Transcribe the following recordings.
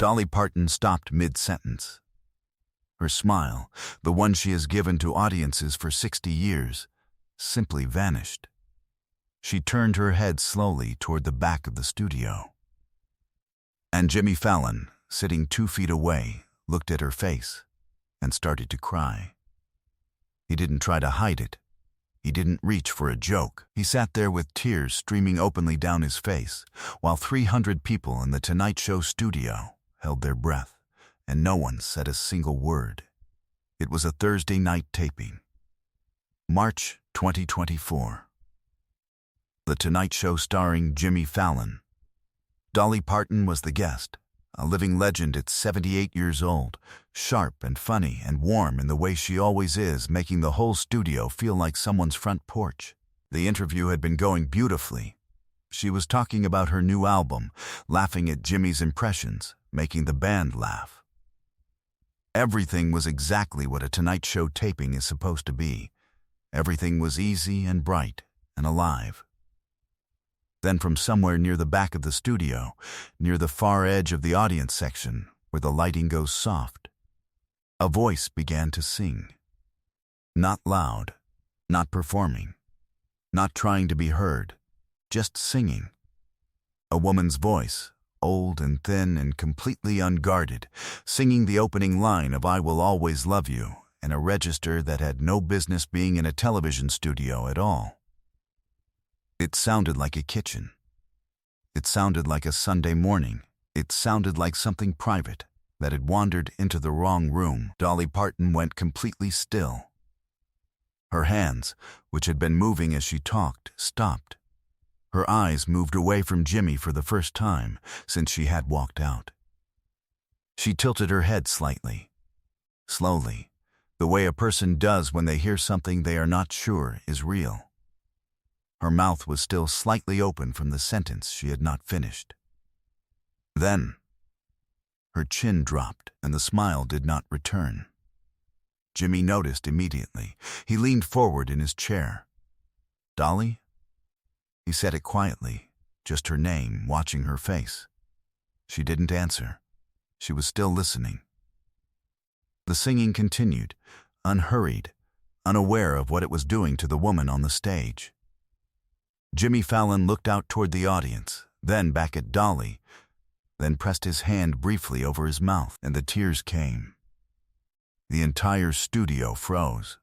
Dolly Parton stopped mid-sentence. Her smile, the one she has given to audiences for 60 years, simply vanished. She turned her head slowly toward the back of the studio. And Jimmy Fallon, sitting 2 feet away, looked at her face and started to cry. He didn't try to hide it. He didn't reach for a joke. He sat there with tears streaming openly down his face, while 300 people in the Tonight Show studio held their breath, and no one said a single word. It was a Thursday night taping. March 2024. The Tonight Show starring Jimmy Fallon. Dolly Parton was the guest, a living legend at 78 years old, sharp and funny and warm in the way she always is, making the whole studio feel like someone's front porch. The interview had been going beautifully. She was talking about her new album, laughing at Jimmy's impressions, making the band laugh. Everything was exactly what a Tonight Show taping is supposed to be. Everything was easy and bright and alive. Then from somewhere near the back of the studio, near the far edge of the audience section, where the lighting goes soft, a voice began to sing. Not loud, not performing, not trying to be heard, just singing. A woman's voice, old and thin and completely unguarded, singing the opening line of "I Will Always Love You" in a register that had no business being in a television studio at all. It sounded like a kitchen. It sounded like a Sunday morning. It sounded like something private that had wandered into the wrong room. Dolly Parton went completely still. Her hands, which had been moving as she talked, stopped. Her eyes moved away from Jimmy for the first time since she had walked out. She tilted her head slightly, slowly, the way a person does when they hear something they are not sure is real. Her mouth was still slightly open from the sentence she had not finished. Then, her chin dropped and the smile did not return. Jimmy noticed immediately. He leaned forward in his chair. "Dolly?" He said it quietly, just her name, watching her face. She didn't answer. She was still listening. The singing continued, unhurried, unaware of what it was doing to the woman on the stage. Jimmy Fallon looked out toward the audience, then back at Dolly, then pressed his hand briefly over his mouth, and the tears came. The entire studio froze.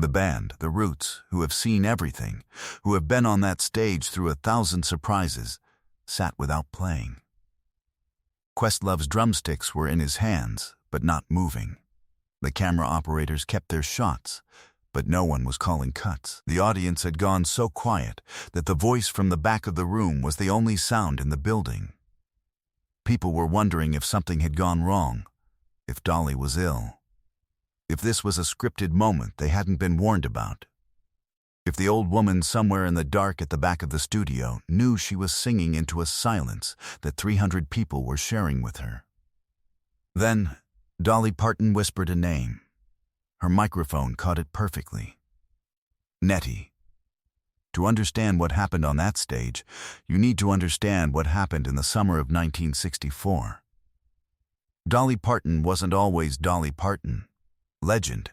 The band, the Roots, who have seen everything, who have been on that stage through 1,000 surprises, sat without playing. Questlove's drumsticks were in his hands, but not moving. The camera operators kept their shots, but no one was calling cuts. The audience had gone so quiet that the voice from the back of the room was the only sound in the building. People were wondering if something had gone wrong, if Dolly was ill, if this was a scripted moment they hadn't been warned about, if the old woman somewhere in the dark at the back of the studio knew she was singing into a silence that 300 people were sharing with her. Then Dolly Parton whispered a name. Her microphone caught it perfectly. Nettie. To understand what happened on that stage, you need to understand what happened in the summer of 1964. Dolly Parton wasn't always Dolly Parton, legend.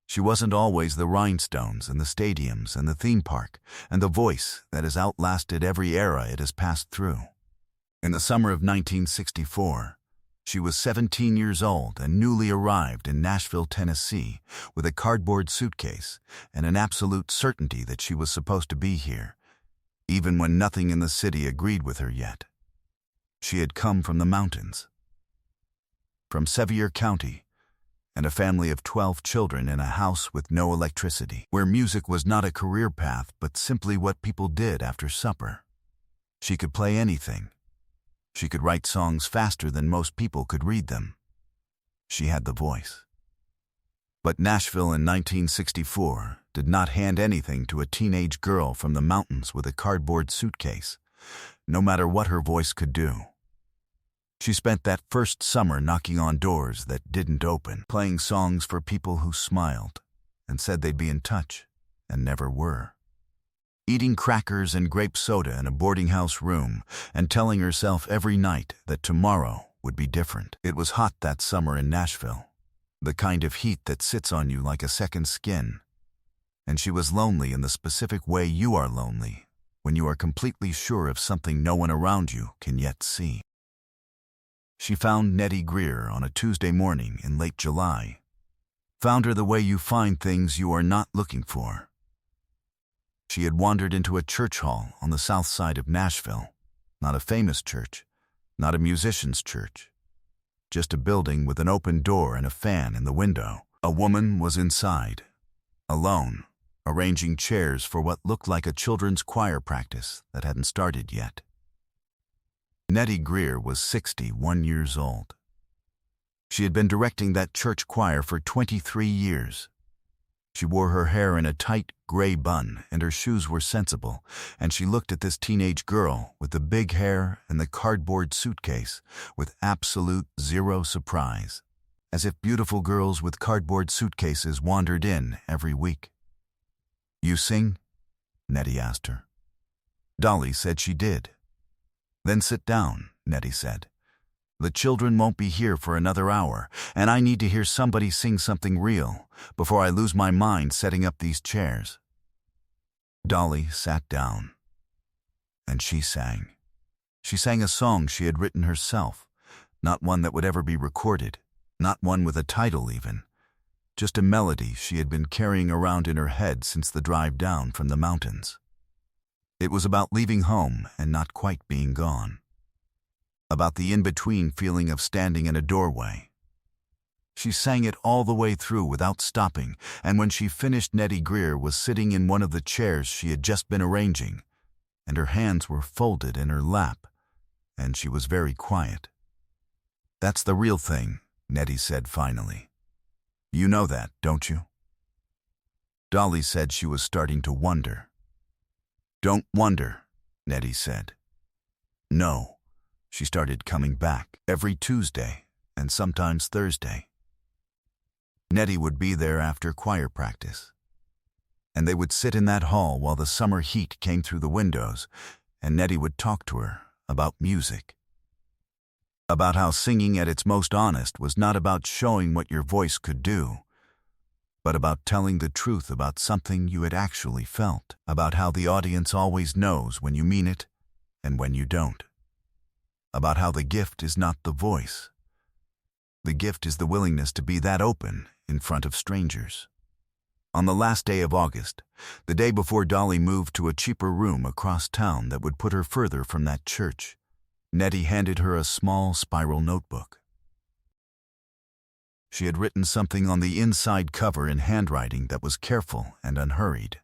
She wasn't always the rhinestones and the stadiums and the theme park and the voice that has outlasted every era it has passed through. In the summer of 1964, she was 17 years old and newly arrived in Nashville, Tennessee, with a cardboard suitcase and an absolute certainty that she was supposed to be here, even when nothing in the city agreed with her yet. She had come from the mountains, from Sevier County, and a family of 12 children in a house with no electricity, where music was not a career path but simply what people did after supper. She could play anything. She could write songs faster than most people could read them. She had the voice. But Nashville in 1964 did not hand anything to a teenage girl from the mountains with a cardboard suitcase, no matter what her voice could do. She spent that first summer knocking on doors that didn't open, playing songs for people who smiled and said they'd be in touch and never were. Eating crackers and grape soda in a boarding house room and telling herself every night that tomorrow would be different. It was hot that summer in Nashville, the kind of heat that sits on you like a second skin. And she was lonely in the specific way you are lonely, when you are completely sure of something no one around you can yet see. She found Nettie Greer on a Tuesday morning in late July. Found her the way you find things you are not looking for. She had wandered into a church hall on the south side of Nashville. Not a famous church, not a musician's church. Just a building with an open door and a fan in the window. A woman was inside, alone, arranging chairs for what looked like a children's choir practice that hadn't started yet. Nettie Greer was 61 years old. She had been directing that church choir for 23 years. She wore her hair in a tight, gray bun, and her shoes were sensible, and she looked at this teenage girl with the big hair and the cardboard suitcase with absolute zero surprise, as if beautiful girls with cardboard suitcases wandered in every week. "You sing?" Nettie asked her. Dolly said she did. "Then sit down," Nettie said. "The children won't be here for another hour, and I need to hear somebody sing something real before I lose my mind setting up these chairs." Dolly sat down, and she sang. She sang a song she had written herself, not one that would ever be recorded, not one with a title even, just a melody she had been carrying around in her head since the drive down from the mountains. It was about leaving home and not quite being gone. About the in-between feeling of standing in a doorway. She sang it all the way through without stopping, and when she finished, Nettie Greer was sitting in one of the chairs she had just been arranging, and her hands were folded in her lap, and she was very quiet. "That's the real thing," Nettie said finally. "You know that, don't you?" Dolly said she was starting to wonder. "Don't wonder," Nettie said. "No." She started coming back every Tuesday and sometimes Thursday. Nettie would be there after choir practice, and they would sit in that hall while the summer heat came through the windows, and Nettie would talk to her about music. About how singing at its most honest was not about showing what your voice could do, but about telling the truth about something you had actually felt, about how the audience always knows when you mean it and when you don't. About how the gift is not the voice. The gift is the willingness to be that open in front of strangers. On the last day of August, the day before Dolly moved to a cheaper room across town that would put her further from that church, Nettie handed her a small spiral notebook. She had written something on the inside cover in handwriting that was careful and unhurried.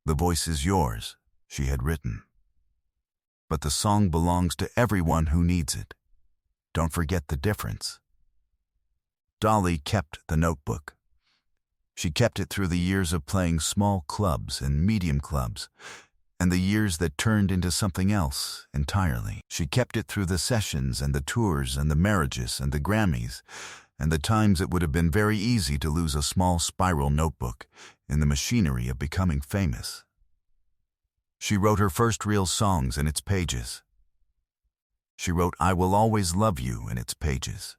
"The voice is yours," she had written. "But the song belongs to everyone who needs it. Don't forget the difference." Dolly kept the notebook. She kept it through the years of playing small clubs and medium clubs, and the years that turned into something else entirely. She kept it through the sessions and the tours and the marriages and the Grammys, and the times it would have been very easy to lose a small spiral notebook in the machinery of becoming famous. She wrote her first real songs in its pages. She wrote "I Will Always Love You" in its pages,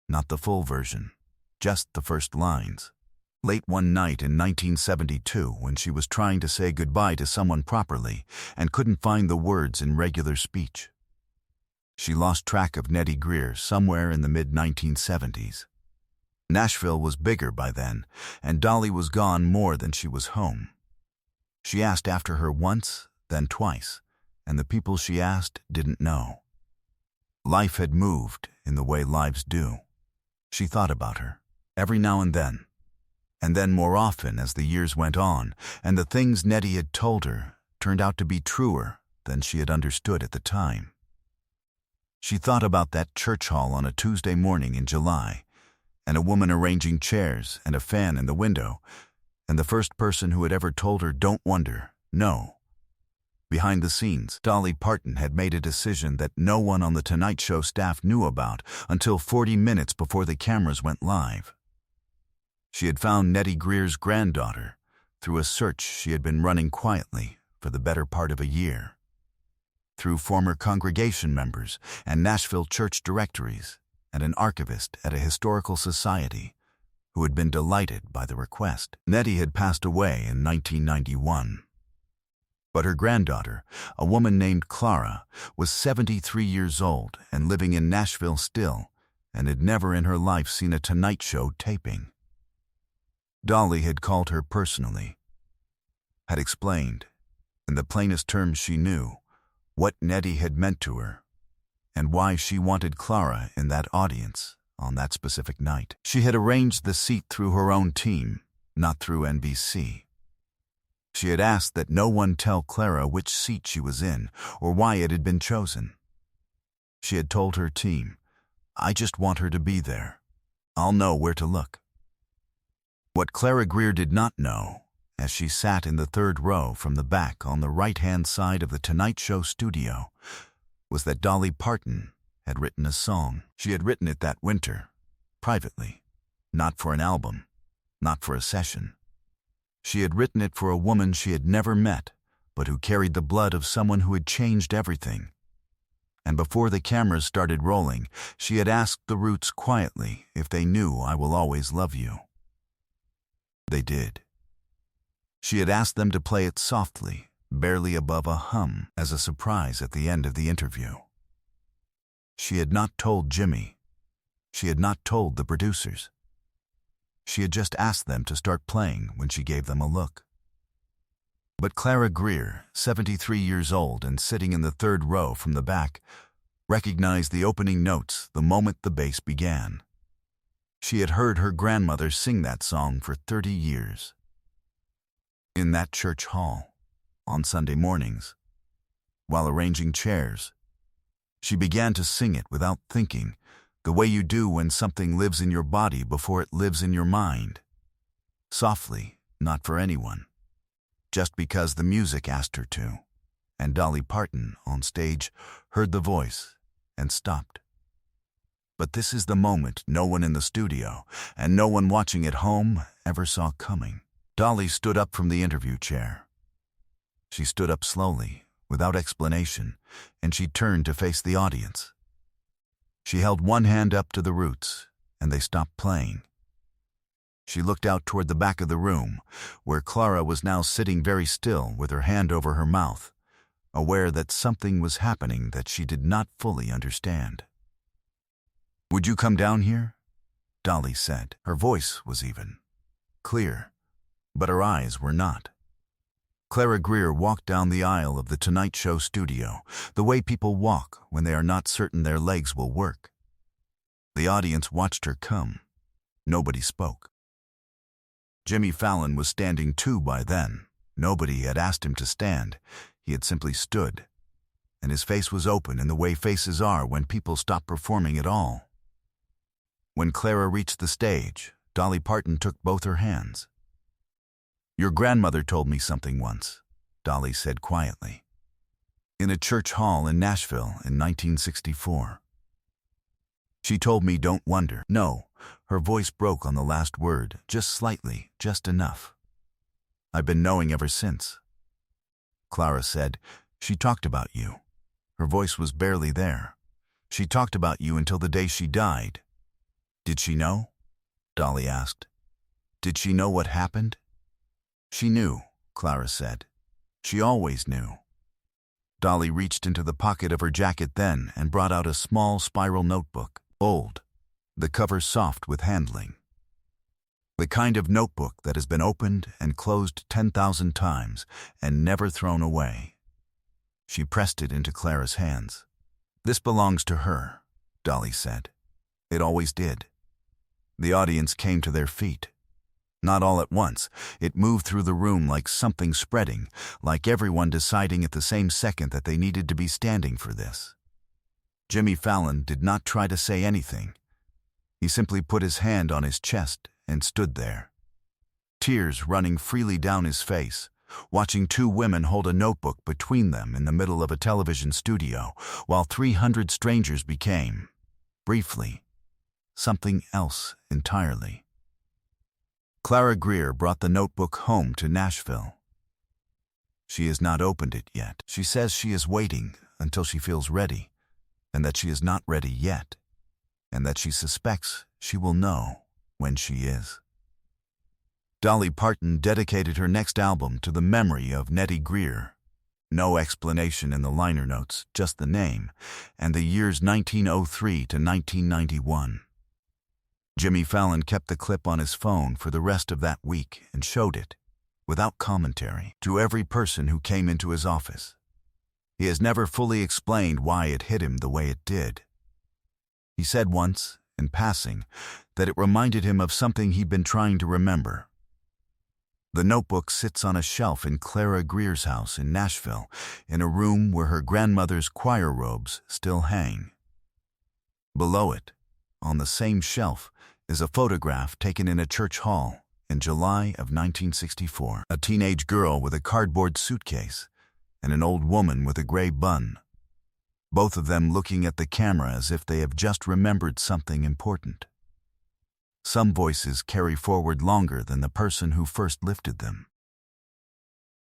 not the full version, just the first lines. Late one night in 1972, when she was trying to say goodbye to someone properly and couldn't find the words in regular speech. She lost track of Nettie Greer somewhere in the mid-1970s. Nashville was bigger by then, and Dolly was gone more than she was home. She asked after her once, then twice, and the people she asked didn't know. Life had moved in the way lives do. She thought about her, every now and then more often as the years went on, and the things Nettie had told her turned out to be truer than she had understood at the time. She thought about that church hall on a Tuesday morning in July, and a woman arranging chairs and a fan in the window, and the first person who had ever told her, "Don't wonder, no." Behind the scenes, Dolly Parton had made a decision that no one on the Tonight Show staff knew about until 40 minutes before the cameras went live. She had found Nettie Greer's granddaughter through a search she had been running quietly for the better part of a year. through former congregation members and Nashville church directories, and an archivist at a historical society who had been delighted by the request. Nettie had passed away in 1991. But her granddaughter, a woman named Clara, was 73 years old and living in Nashville still, and had never in her life seen a Tonight Show taping. Dolly had called her personally, had explained, in the plainest terms she knew, what Nettie had meant to her, and why she wanted Clara in that audience on that specific night. She had arranged the seat through her own team, not through NBC. She had asked that no one tell Clara which seat she was in or why it had been chosen. She had told her team, "I just want her to be there. I'll know where to look." What Clara Greer did not know, as she sat in the third row from the back on the right-hand side of the Tonight Show studio, was that Dolly Parton had written a song. She had written it that winter, privately, not for an album, not for a session. She had written it for a woman she had never met, but who carried the blood of someone who had changed everything. And before the cameras started rolling, she had asked the Roots quietly if they knew "I Will Always Love You." They did. She had asked them to play it softly, barely above a hum, as a surprise at the end of the interview. She had not told Jimmy. She had not told the producers. She had just asked them to start playing when she gave them a look. But Clara Greer, 73 years old and sitting in the third row from the back, recognized the opening notes the moment the bass began. She had heard her grandmother sing that song for 30 years. In that church hall, on Sunday mornings, while arranging chairs, she began to sing it without thinking, the way you do when something lives in your body before it lives in your mind. Softly, not for anyone, just because the music asked her to, and Dolly Parton, on stage, heard the voice and stopped. But this is the moment no one in the studio, and no one watching at home, ever saw coming. Dolly stood up from the interview chair. She stood up slowly, without explanation, and she turned to face the audience. She held one hand up to the Roots, and they stopped playing. She looked out toward the back of the room, where Clara was now sitting very still with her hand over her mouth, aware that something was happening that she did not fully understand. "Would you come down here?" Dolly said. Her voice was even, clear, but her eyes were not. Clara Greer walked down the aisle of the Tonight Show studio, the way people walk when they are not certain their legs will work. The audience watched her come. Nobody spoke. Jimmy Fallon was standing too by then. Nobody had asked him to stand. He had simply stood, and his face was open in the way faces are when people stop performing at all. When Clara reached the stage, Dolly Parton took both her hands. "Your grandmother told me something once," Dolly said quietly, "in a church hall in Nashville in 1964. She told me don't wonder." No, her voice broke on the last word, just slightly, just enough. "I've been knowing ever since." Clara said, "She talked about you." Her voice was barely there. "She talked about you until the day she died." "Did she know?" Dolly asked. "Did she know what happened?" "She knew," Clara said. "She always knew." Dolly reached into the pocket of her jacket then and brought out a small spiral notebook, old, the cover soft with handling. The kind of notebook that has been opened and closed 10,000 times and never thrown away. She pressed it into Clara's hands. "This belongs to her," Dolly said. "It always did." The audience came to their feet. Not all at once. It moved through the room like something spreading, like everyone deciding at the same second that they needed to be standing for this. Jimmy Fallon did not try to say anything. He simply put his hand on his chest and stood there, tears running freely down his face, watching two women hold a notebook between them in the middle of a television studio, while 300 strangers became, briefly, something else entirely. Clara Greer brought the notebook home to Nashville. She has not opened it yet. She says she is waiting, until she feels ready, and that she is not ready yet, and that she suspects she will know when she is. Dolly Parton dedicated her next album to the memory of Nettie Greer. No explanation in the liner notes, just the name, and the years 1903 to 1991. Jimmy Fallon kept the clip on his phone for the rest of that week and showed it, without commentary, to every person who came into his office. He has never fully explained why it hit him the way it did. He said once, in passing, that it reminded him of something he'd been trying to remember. The notebook sits on a shelf in Clara Greer's house in Nashville, in a room where her grandmother's choir robes still hang. Below it, on the same shelf, is a photograph taken in a church hall in July of 1964. A teenage girl with a cardboard suitcase and an old woman with a gray bun, both of them looking at the camera as if they have just remembered something important. Some voices carry forward longer than the person who first lifted them.